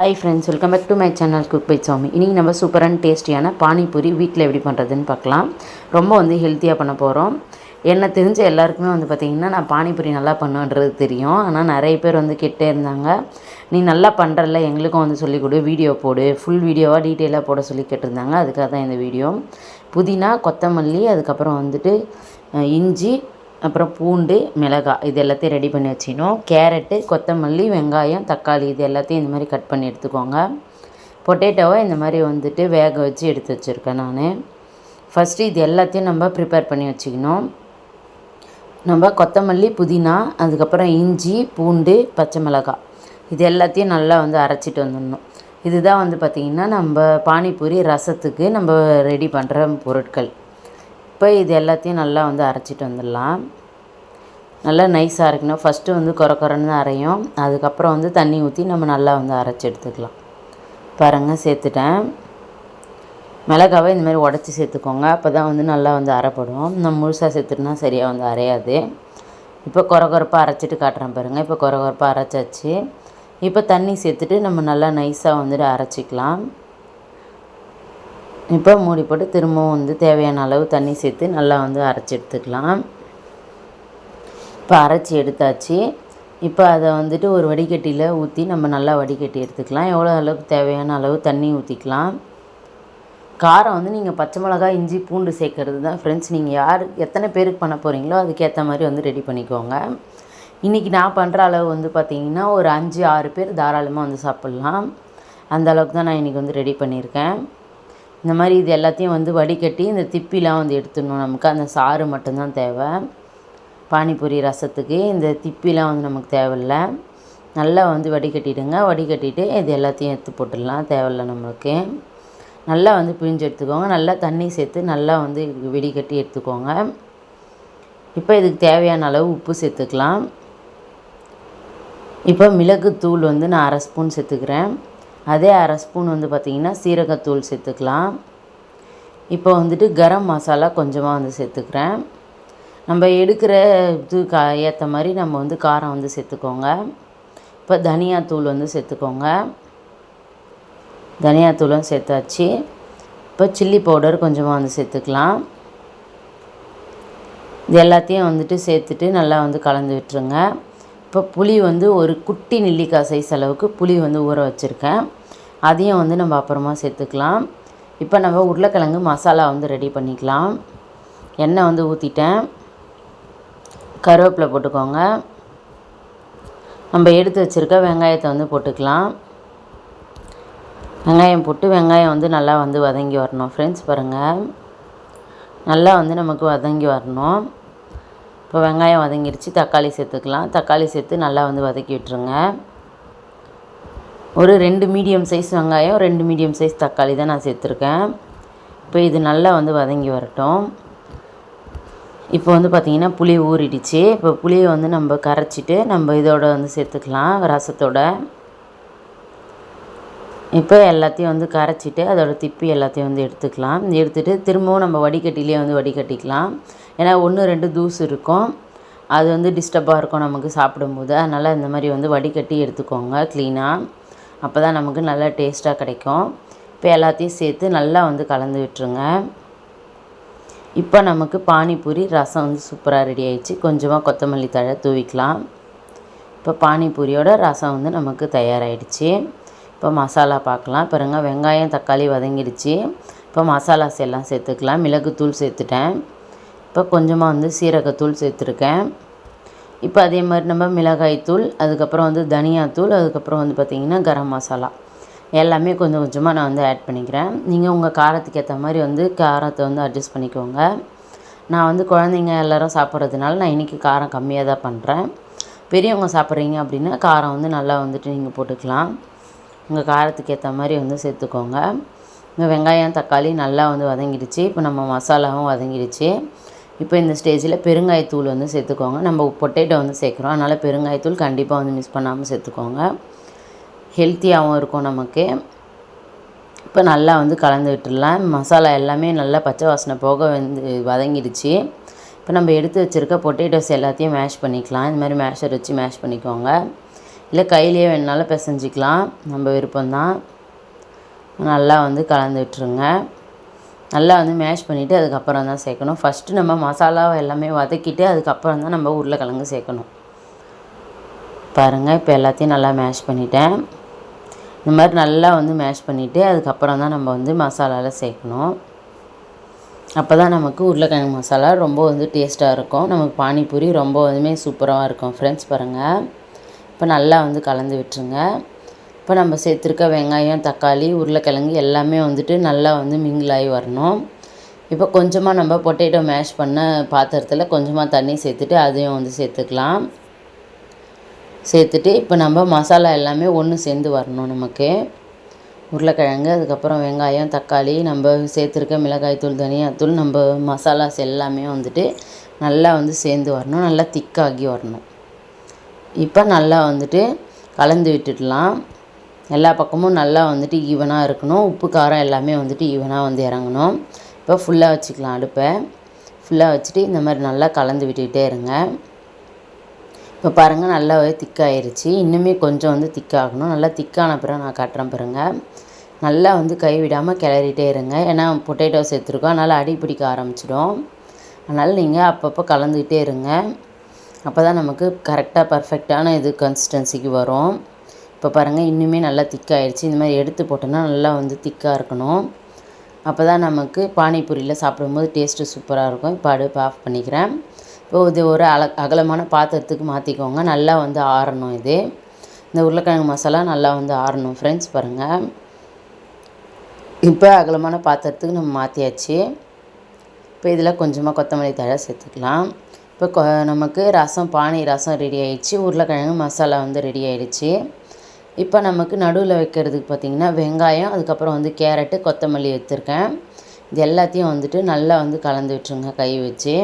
Hi friends, welcome back to my channel cook by Sami. இன்றைக்கி நம்ம super and டேஸ்டியான பானிபூரி வீட்டில் எப்படி பண்ணுறதுன்னு பார்க்கலாம். ரொம்ப ஹெல்த்தியாக பண்ண போகிறோம். என்ன தெரிஞ்ச எல்லாருக்குமே பார்த்திங்கன்னா நான் பானிபூரி நல்லா பண்ணுன்றது தெரியும். ஆனால் நிறைய பேர் கேட்டே இருந்தாங்க, நீ நல்லா பண்ணுறல, எங்களுக்கும் சொல்லிக் கொடு, வீடியோ போடு, ஃபுல் வீடியோவாக டீட்டெயிலாக போட சொல்லி கேட்டிருந்தாங்க. அதுக்காக தான் இந்த வீடியோ. புதினா, கொத்தமல்லி, அதுக்கப்புறம் இஞ்சி, அப்புறம் பூண்டு, மிளகாய் இது எல்லாத்தையும் ரெடி பண்ணி வச்சிக்கணும். கேரட்டு, கொத்தமல்லி, வெங்காயம், தக்காளி இது எல்லாத்தையும் இந்த மாதிரி கட் பண்ணி எடுத்துக்கோங்க. பொட்டேட்டோவை இந்த மாதிரி வேக வச்சு எடுத்து வச்சுருக்கேன் நான். ஃபஸ்ட்டு இது எல்லாத்தையும் நம்ம ப்ரிப்பேர் பண்ணி வச்சுக்கணும். நம்ம கொத்தமல்லி, புதினா, அதுக்கப்புறம் இஞ்சி, பூண்டு, பச்சை மிளகாய் இது எல்லாத்தையும் நல்லா அரைச்சிட்டு வந்துடணும். இதுதான் பார்த்திங்கன்னா நம்ம பானிபூரி ரசத்துக்கு நம்ம ரெடி பண்ணுற பொருட்கள். இப்போ இது எல்லாத்தையும் நல்லா அரைச்சிட்டு வந்துடலாம். நல்லா நைஸாக அரைக்கணும். ஃபஸ்ட்டு கொரன்னு தான் அரையும். அதுக்கப்புறம் தண்ணி ஊற்றி நம்ம நல்லா அரைச்சி எடுத்துக்கலாம். பாருங்கள், சேர்த்துட்டேன். மிளகாவை இந்த மாதிரி உடச்சி சேர்த்துக்கோங்க. அப்போ தான் நல்லா அரைப்படும். நம்ம முழுசாக சேர்த்துட்டுனா சரியாக அரையாது. இப்போ கொரப்பாக அரைச்சிட்டு காட்டுறேன் பாருங்கள். இப்போ கொரப்பாக அரைச்சாச்சு. இப்போ தண்ணி சேர்த்துட்டு நம்ம நல்லா நைஸாக அரைச்சிக்கலாம். இப்போ மூடி போட்டு திரும்பவும் தேவையான அளவு தண்ணி சேர்த்து நல்லா அரைச்சி எடுத்துக்கலாம். இப்போ அரைச்சி எடுத்தாச்சு. இப்போ அதை ஒரு வடிகட்டியில் ஊற்றி நம்ம நல்லா வடிகட்டி எடுத்துக்கலாம். எவ்வளோ அளவுக்கு தேவையான அளவு தண்ணி ஊற்றிக்கலாம். காரம் நீங்கள் பச்சை மிளகாய், இஞ்சி, பூண்டு சேர்க்கறது தான் ஃப்ரெண்ட்ஸ். நீங்கள் எத்தனை பேருக்கு பண்ண போகிறீங்களோ அதுக்கேற்ற மாதிரி ரெடி பண்ணிக்கோங்க. இன்றைக்கி நான் பண்ணுற அளவு பார்த்திங்கன்னா ஒரு 5-6 பேர் தாராளமாக சாப்பிட்லாம். அந்த அளவுக்கு தான் நான் இன்றைக்கி ரெடி பண்ணியிருக்கேன். இந்த மாதிரி இது எல்லாத்தையும் வடிகட்டி இந்த திப்பிலாம் எடுத்துடணும். நமக்கு அந்த சாறு மட்டும்தான் தேவை. பானிபூரி ரசத்துக்கு இந்த திப்பிலாம் நமக்கு தேவையில்லை. நல்லா வடிகட்டிடுங்க. வடிகட்டிட்டு இது எல்லாத்தையும் எடுத்து போட்டுடலாம். தேவையில்லை நம்மளுக்கு. நல்லா பிழிஞ்சு எடுத்துக்கோங்க. நல்லா தண்ணி சேர்த்து நல்லா வடிகட்டி எடுத்துக்கோங்க. இப்போ இதுக்கு தேவையான அளவு உப்பு சேர்த்துக்கலாம். இப்போ மிளகுத்தூள் நான் 1/2 ஸ்பூன் சேர்த்துக்கிறேன். அதே 1/2 ஸ்பூன் பார்த்திங்கன்னா சீரகத்தூள் சேர்த்துக்கலாம். இப்போ கரம் மசாலா கொஞ்சமாக சேர்த்துக்கிறேன். நம்ம எடுக்கிற இதுக்கு ஏற்ற மாதிரி நம்ம காரம் சேர்த்துக்கோங்க. இப்போ தனியாத்தூள் சேர்த்துக்கோங்க. தனியாத்தூளும் சேர்த்தாச்சு. இப்போ சில்லி பவுடர் கொஞ்சமாக சேர்த்துக்கலாம். இது எல்லாத்தையும் சேர்த்துட்டு நல்லா கலந்து விட்டுருங்க. இப்போ புளி ஒரு குட்டி நெல்லிக்காய் சைஸ் அளவுக்கு புளி ஊற வச்சுருக்கேன். அதையும் நம்ம அப்புறமா சேர்த்துக்கலாம். இப்போ நம்ம உருளைக்கிழங்கு மசாலா ரெடி பண்ணிக்கலாம். எண்ணெய் ஊற்றிட்டேன். கருவேப்பிலை போட்டுக்கோங்க. நம்ம எடுத்து வச்சுருக்க வெங்காயத்தை போட்டுக்கலாம். வெங்காயம் போட்டு வெங்காயம் நல்லா வதங்கி வரணும் ஃப்ரெண்ட்ஸ். பாருங்கள், நல்லா நமக்கு வதங்கி வரணும். இப்போ வெங்காயம் வதங்கிடுச்சு. தக்காளி சேர்த்துக்கலாம். தக்காளி சேர்த்து நல்லா வதக்கி விட்டுருங்க. ஒரு 2 மீடியம் சைஸ் வெங்காயம், 2 மீடியம் சைஸ் தக்காளி தான் நான் சேர்த்துருக்கேன். இப்போ இது நல்லா வதங்கி வரட்டும். இப்போ பார்த்திங்கன்னா புளி ஊறிடுச்சு. இப்போ புளியை நம்ம கரைச்சிட்டு நம்ம இதோட சேர்த்துக்கலாம் ரசத்தோட. இப்போ எல்லாத்தையும் கரைச்சிட்டு அதோட திப்பி எல்லாத்தையும் எடுத்துக்கலாம். எடுத்துகிட்டு திரும்பவும் நம்ம வடிகட்டிலே வடிகட்டிக்கலாம். ஏன்னா 1-2 தூசு இருக்கும். அது டிஸ்டர்பாக இருக்கும் நமக்கு சாப்பிடும்போது. அதனால் இந்த மாதிரி வடிகட்டி எடுத்துக்கோங்க க்ளீனாக. அப்போ தான் நமக்கு நல்லா டேஸ்ட்டாக கிடைக்கும். இப்போ எல்லாத்தையும் சேர்த்து நல்லா கலந்து விட்டுருங்க. இப்போ நமக்கு பானிபூரி ரசம் சூப்பராக ரெடி ஆயிடுச்சு. கொஞ்சமாக கொத்தமல்லி தழை தூவிக்கலாம். இப்போ பானிபூரியோட ரசம் நமக்கு தயாராகிடுச்சு. இப்போ மசாலா பார்க்கலாம். பாருங்க, வெங்காயம் தக்காளி வதங்கிடுச்சு. இப்போ மசாலாஸ் எல்லாம் சேர்த்துக்கலாம். மிளகுத்தூள் சேர்த்துட்டேன். இப்போ கொஞ்சமாக சீரகத்தூள் சேர்த்துருக்கேன். இப்போ அதே மாதிரி நம்ம மிளகாய்த்தூள், அதுக்கப்புறம் தனியாத்தூள், அதுக்கப்புறம் பார்த்திங்கன்னா கரம் மசாலா எல்லாமே கொஞ்சம் கொஞ்சமாக நான் ஆட் பண்ணிக்கிறேன். நீங்கள் உங்கள் காரத்துக்கு ஏற்ற மாதிரி காரத்தை அட்ஜஸ்ட் பண்ணிக்கோங்க. நான் குழந்தைங்க எல்லோரும் சாப்பிட்றதுனால நான் இன்றைக்கி காரம் கம்மியாக தான் பண்ணுறேன். பெரியவங்க சாப்பிட்றீங்க அப்படின்னா காரம் நல்லா நீங்கள் போட்டுக்கலாம். உங்கள் காரத்துக்கு ஏற்ற மாதிரி சேர்த்துக்கோங்க. இந்த வெங்காயம் தக்காளி நல்லா வதங்கிடுச்சு. இப்போ நம்ம மசாலாவும் வதங்கிடுச்சு. இப்போ இந்த ஸ்டேஜில் பெருங்காயத்தூள் சேர்த்துக்கோங்க. நம்ம பொட்டேட்டோ சேர்க்குறோம். அதனால் பெருங்காயத்தூள் கண்டிப்பாக மிஸ் பண்ணாமல் சேர்த்துக்கோங்க. ஹெல்த்தியாகவும் இருக்கும் நமக்கு. இப்போ நல்லா கலந்து விட்டுடலாம். மசாலா எல்லாமே நல்லா பச்சை வாசனை போக வதங்கிடுச்சு. இப்போ நம்ம எடுத்து வச்சுருக்க பொட்டேட்டோஸ் எல்லாத்தையும் மேஷ் பண்ணிக்கலாம். இந்த மாதிரி மேஷர் வச்சு மேஷ் பண்ணிக்கோங்க. இல்லை கையிலேயே வேணுனாலும் பிசைஞ்சிக்கலாம், நம்ம விருப்பம்தான். நல்லா வந்து கலந்து விட்டுருங்க. நல்லா வந்து மேஷ் பண்ணிவிட்டு அதுக்கப்புறம் தான் சேர்க்கணும். ஃபஸ்ட்டு நம்ம மசாலாவை எல்லாமே வதக்கிட்டு அதுக்கப்புறம் தான் நம்ம உருளைக்கிழங்கு சேர்க்கணும். பாருங்கள், இப்போ எல்லாத்தையும் நல்லா மேஷ் பண்ணிட்டேன். இந்த மாதிரி நல்லா வந்து மேஷ் பண்ணிவிட்டு அதுக்கப்புறம் தான் நம்ம வந்து மசாலாவில் சேர்க்கணும். அப்போ தான் நமக்கு உருளைக்கிழங்கு மசாலா ரொம்ப வந்து டேஸ்ட்டாக இருக்கும். நமக்கு பானிபூரி ரொம்ப வந்துமே சூப்பராக இருக்கும் ஃப்ரெண்ட்ஸ். பாருங்கள், இப்போ நல்லா வந்து கலந்து விட்டுருங்க. இப்போ நம்ம சேர்த்துருக்க வெங்காயம், தக்காளி, உருளைக்கிழங்கு எல்லாமே வந்துட்டு நல்லா வந்து மிங்கிள் ஆகி வரணும். இப்போ கொஞ்சமாக நம்ம பொட்டேட்டோ மேஷ் பண்ண பாத்திரத்தில் கொஞ்சமாக தண்ணி சேர்த்துட்டு அதையும் வந்து சேர்த்துக்கலாம். சேர்த்துட்டு இப்போ நம்ம மசாலா எல்லாமே ஒன்று சேர்ந்து வரணும். நமக்கு உருளைக்கிழங்கு, அதுக்கப்புறம் வெங்காயம், தக்காளி, நம்ம சேர்த்துருக்க மிளகாய்த்தூள், தனியாத்தூள், நம்ம மசாலாஸ் எல்லாமே வந்துட்டு நல்லா வந்து சேர்ந்து வரணும். நல்லா திக்காகி வரணும். இப்போ நல்லா வந்துட்டு கலந்து விட்டுடலாம். எல்லா பக்கமும் நல்லா வந்துட்டு ஈவனாக இருக்கணும். உப்பு காரம் எல்லாமே வந்துட்டு ஈவனாக வந்து இறங்கணும். இப்போ ஃபுல்லாக வச்சுக்கலாம். அடுப்பை ஃபுல்லாக வச்சுட்டு இந்த மாதிரி நல்லா கலந்து விட்டுக்கிட்டே இருங்க. இப்போ பாருங்கள், நல்லாவே திக்காயிருச்சு. இன்னுமே கொஞ்சம் வந்து திக்காகணும். நல்லா திக்கான பிறகு நான் காட்டுறேன் பாருங்கள். நல்லா வந்து கைவிடாமல் கிளறிட்டே இருங்க. ஏன்னா பொட்டேட்டோ சேர்த்துருக்கோம், அதனால் அடி பிடிக்க ஆரம்பிச்சிடும். அதனால் நீங்கள் அப்பப்போ கலந்துக்கிட்டே இருங்க. அப்போ தான் நமக்கு கரெக்டாக பர்ஃபெக்டான இது கன்சிஸ்டன்சிக்கு வரும். இப்போ பாருங்கள், இன்னுமே நல்லா திக்காகிடுச்சு. இந்த மாதிரி எடுத்து போட்டோன்னா நல்லா வந்து திக்காக இருக்கணும். அப்போ தான் நமக்கு பானிபூரியில் சாப்பிடும்போது டேஸ்ட்டு சூப்பராக இருக்கும். இப்போ அடுப்பு ஆஃப் பண்ணிக்கிறேன். இப்போ இது ஒரு அகலமான பாத்திரத்துக்கு மாற்றிக்கோங்க. நல்லா வந்து ஆறணும். இது இந்த உருளைக்கிழங்கு மசாலா நல்லா வந்து ஆறணும் ஃப்ரெண்ட்ஸ். பாருங்கள், இப்போ அகலமான பாத்திரத்துக்கு நம்ம மாற்றியாச்சு. இப்போ இதில் கொஞ்சமாக கொத்தமல்லி தழை சேர்த்துக்கலாம். இப்போ நமக்கு ரசம், பானி ரசம் ரெடி ஆகிடுச்சு. உருளைக்கிழங்கு மசாலா வந்து ரெடி ஆகிடுச்சு. இப்போ நமக்கு நடுவில் வைக்கிறதுக்கு பார்த்திங்கன்னா வெங்காயம், அதுக்கப்புறம் வந்து கேரட்டு, கொத்தமல்லி எடுத்துருக்கேன். இது எல்லாத்தையும் வந்துட்டு நல்லா வந்து கலந்து விட்டுருங்க. கை வச்சு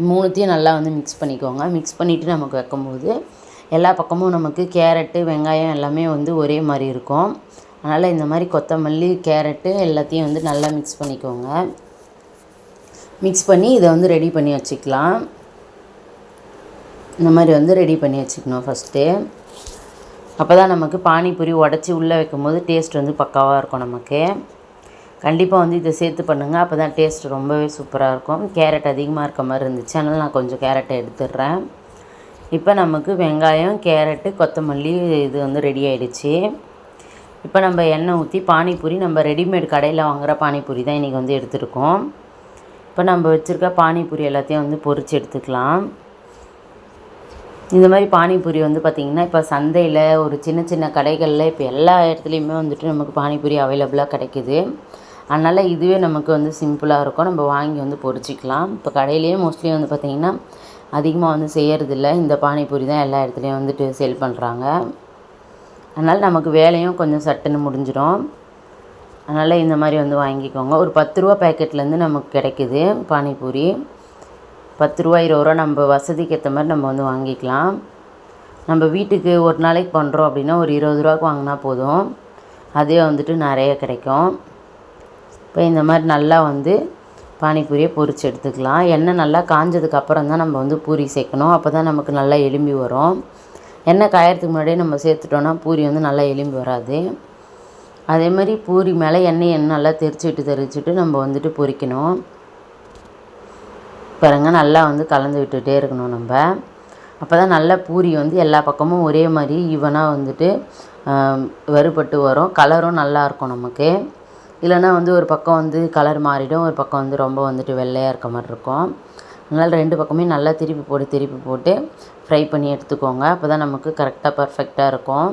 மூணுத்தையும் நல்லா வந்து மிக்ஸ் பண்ணிக்கோங்க. மிக்ஸ் பண்ணிவிட்டு நமக்கு வைக்கும்போது எல்லா பக்கமும் நமக்கு கேரட்டு, வெங்காயம் எல்லாமே வந்து ஒரே மாதிரி இருக்கும். அதனால் இந்த மாதிரி கொத்தமல்லி, கேரட்டு எல்லாத்தையும் வந்து நல்லா மிக்ஸ் பண்ணிக்கோங்க. மிக்ஸ் பண்ணி இதை வந்து ரெடி பண்ணி வச்சுக்கலாம். இந்த மாதிரி வந்து ரெடி பண்ணி வச்சுக்கணும் ஃபஸ்ட்டு. அப்போ தான் நமக்கு பானிபூரி உடச்சி உள்ளே வைக்கும்போது டேஸ்ட் வந்து பக்காவாக இருக்கும். நமக்கு கண்டிப்பாக வந்து இதை சேர்த்து பண்ணுங்கள். அப்போ தான் டேஸ்ட் ரொம்பவே சூப்பராக இருக்கும். கேரட் அதிகமாக இருக்க மாதிரி இருந்துச்சு, அதனால் நான் கொஞ்சம் கேரட்டை எடுத்துடுறேன். இப்போ நமக்கு வெங்காயம், கேரட்டு, கொத்தமல்லி இது வந்து ரெடி ஆகிடுச்சு. இப்போ நம்ம எண்ணெய் ஊற்றி பானிபூரி, நம்ம ரெடிமேட் கடையில் வாங்குகிற பானிபூரி தான் இன்றைக்கி வந்து எடுத்துருக்கோம். இப்போ நம்ம வச்சுருக்க பானிபூரி எல்லாத்தையும் வந்து பொரித்து எடுத்துக்கலாம். இந்த மாதிரி பானிபூரி வந்து பார்த்திங்கன்னா இப்போ சந்தையில் ஒரு சின்ன சின்ன கடைகளில் இப்போ எல்லா இடத்துலையுமே வந்துட்டு நமக்கு பானிபூரி அவைலபிளாக கிடைக்குது. அதனால் இதுவே நமக்கு வந்து சிம்பிளாக இருக்கும். நம்ம வாங்கி வந்து பொரிச்சிக்கலாம். இப்போ கடையிலேயே மோஸ்ட்லி வந்து பார்த்திங்கன்னா அதிகமாக வந்து செய்கிறதில்ல. இந்த பானிபூரி தான் எல்லா இடத்துலையும் வந்துட்டு சேல் பண்ணுறாங்க. அதனால் நமக்கு வேலையும் கொஞ்சம் சட்டுன்னு முடிஞ்சிடும். அதனால் இந்த மாதிரி வந்து வாங்கிக்கோங்க. ஒரு 10 ரூபா பேக்கெட்லேருந்து நமக்கு கிடைக்குது பானிபூரி. 10 ரூபா, 20 ரூபா நம்ம வசதிக்கு ஏற்ற மாதிரி நம்ம வந்து வாங்கிக்கலாம். நம்ம வீட்டுக்கு ஒரு நாளைக்கு பண்ணுறோம் அப்படின்னா ஒரு 20 ரூபாய்க்கு வாங்கினா போதும். அதே வந்துட்டு நிறைய கிடைக்கும். இப்போ இந்த மாதிரி நல்லா வந்து பானிபூரியை பொரித்து எடுத்துக்கலாம். எண்ணெய் நல்லா காஞ்சதுக்கப்புறம் தான் நம்ம வந்து பூரி சேர்க்கணும். அப்போ தான் நமக்கு நல்லா எலும்பி வரும். எண்ணெய் காயறதுக்கு முன்னாடியே நம்ம சேர்த்துட்டோன்னா பூரி வந்து நல்லா எலும்பி வராது. அதே மாதிரி பூரி மேலே எண்ணெய் நல்லா தெரிச்சுட்டு நம்ம வந்துட்டு பொரிக்கணும். பாருங்கள், நல்லா வந்து கலந்து விட்டுகிட்டே இருக்கணும் நம்ம. அப்போ தான் நல்லா பூரி வந்து எல்லா பக்கமும் ஒரே மாதிரி ஈவனாக வந்துட்டு வறுபட்டு வரும். கலரும் நல்லாயிருக்கும் நமக்கு. இல்லைனா வந்து ஒரு பக்கம் வந்து கலர் மாறிடும், ஒரு பக்கம் வந்து ரொம்ப வந்துட்டு வெள்ளையாக இருக்க மாதிரி இருக்கும். அதனால் 2 பக்கமே நல்லா திருப்பி போட்டு ஃப்ரை பண்ணி எடுத்துக்கோங்க. அப்போ தான் நமக்கு கரெக்டாக பர்ஃபெக்டாக இருக்கும்.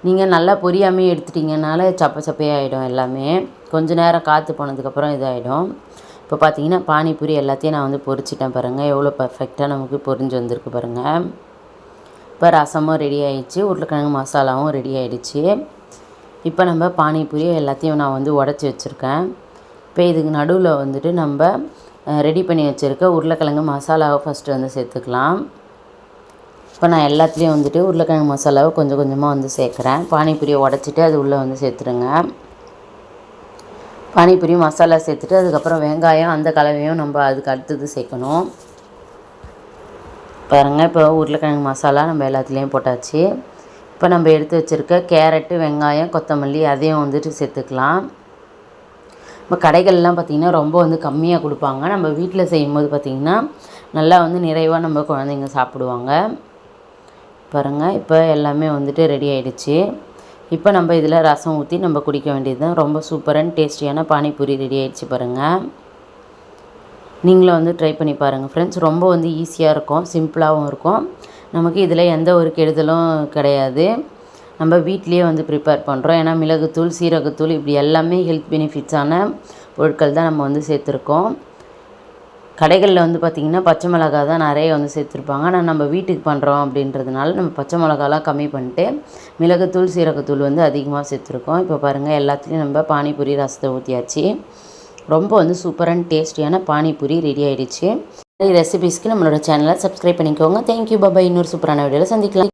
நீங்கள் நல்லா பொரியாமே எடுத்துட்டிங்கனால சப்பையாகிடும் எல்லாமே. கொஞ்சம் நேரம் காற்று போனதுக்கப்புறம் இதாகிடும். இப்போ பார்த்தீங்கன்னா பானிபூரி எல்லாத்தையும் நான் வந்து பொரிச்சிட்டேன். பாருங்கள் எவ்வளோ பர்ஃபெக்டாக நமக்கு பொரிஞ்சு வந்திருக்கு பாருங்கள். இப்போ ரசமும் ரெடி ஆகிடுச்சு, உருளைக்கிழங்கு மசாலாவும் ரெடி ஆகிடுச்சு. இப்போ நம்ம பானிபூரி எல்லாத்தையும் நான் வந்து உடச்சி வச்சுருக்கேன். இப்போ இதுக்கு நடுவில் வந்துட்டு நம்ம ரெடி பண்ணி வச்சுருக்க உருளைக்கிழங்கு மசாலாவை ஃபஸ்ட்டு வந்து சேர்த்துக்கலாம். இப்போ நான் எல்லாத்துலேயும் வந்துட்டு உருளைக்கிழங்கு மசாலாவை கொஞ்சம் கொஞ்சமாக வந்து சேர்க்குறேன். பானிபூரியை உடச்சிட்டு அது உள்ளே வந்து சேர்த்துடுங்க. பானிபூரி மசாலா சேர்த்துட்டு அதுக்கப்புறம் வெங்காயம் அந்த கலவையும் நம்ம அதுக்கு அடுத்தது சேர்க்கணும். பாருங்கள், இப்போ உருளைக்கிழங்கு மசாலா நம்ம எல்லாத்துலேயும் போட்டாச்சு. இப்போ நம்ம எடுத்து வச்சுருக்க கேரட்டு, வெங்காயம், கொத்தமல்லி அதையும் வந்துட்டு சேர்த்துக்கலாம். இப்போ கடைகள்லாம் பார்த்திங்கன்னா ரொம்ப வந்து கம்மியாக கொடுப்பாங்க. நம்ம வீட்டில் செய்யும்போது பார்த்திங்கன்னா நல்லா வந்து நிறைவாக நம்ம குழந்தைங்க சாப்பிடுவாங்க. பாருங்கள், இப்போ எல்லாமே வந்துட்டு ரெடி ஆகிடுச்சு. இப்போ நம்ம இதில் ரசம் ஊற்றி நம்ம குடிக்க வேண்டியது தான். ரொம்ப சூப்பரான டேஸ்டியான பானிபூரி ரெடி ஆகிடுச்சு பாருங்கள். நீங்களும் வந்து ட்ரை பண்ணி பாருங்கள் ஃப்ரெண்ட்ஸ். ரொம்ப வந்து ஈஸியாக இருக்கும், சிம்பிளாகவும் இருக்கும். நமக்கு இதில் எந்த ஒரு கெடுதலும் கிடையாது. நம்ம வீட்லேயே வந்து ப்ரிப்பேர் பண்ணுறோம். ஏன்னா மிளகுத்தூள், சீரகத்தூள் இப்படி எல்லாமே ஹெல்த் பெனிஃபிட்ஸான பொருட்கள் தான் நம்ம வந்து சேர்த்துருக்கோம். கடைகளில் வந்து பார்த்திங்கன்னா பச்சை மிளகா தான் நிறைய வந்து சேர்த்துருப்பாங்க. ஆனால் நம்ம வீட்டுக்கு பண்ணுறோம் அப்படின்றதுனால நம்ம பச்சை மிளகாலாம் கம்மி பண்ணிட்டு மிளகுத்தூள், சீரகத்தூள் வந்து அதிகமாக சேர்த்துருக்கோம். இப்போ பாருங்கள், எல்லாத்துலேயும் நம்ம பானிபூரி ரசத்தை ஊற்றியாச்சு. ரொம்ப வந்து சூப்பரான டேஸ்டியான பானிபூரி ரெடி ஆகிடுச்சு. ரெசிபீஸ்க்கு நம்மளோட சேனலை சப்ஸ்கிரைப் பண்ணிக்கோங்க. தேங்க்யூ, பாபாய். இன்னொரு சூப்பரான வீடியோவில் சந்திக்கலாம்.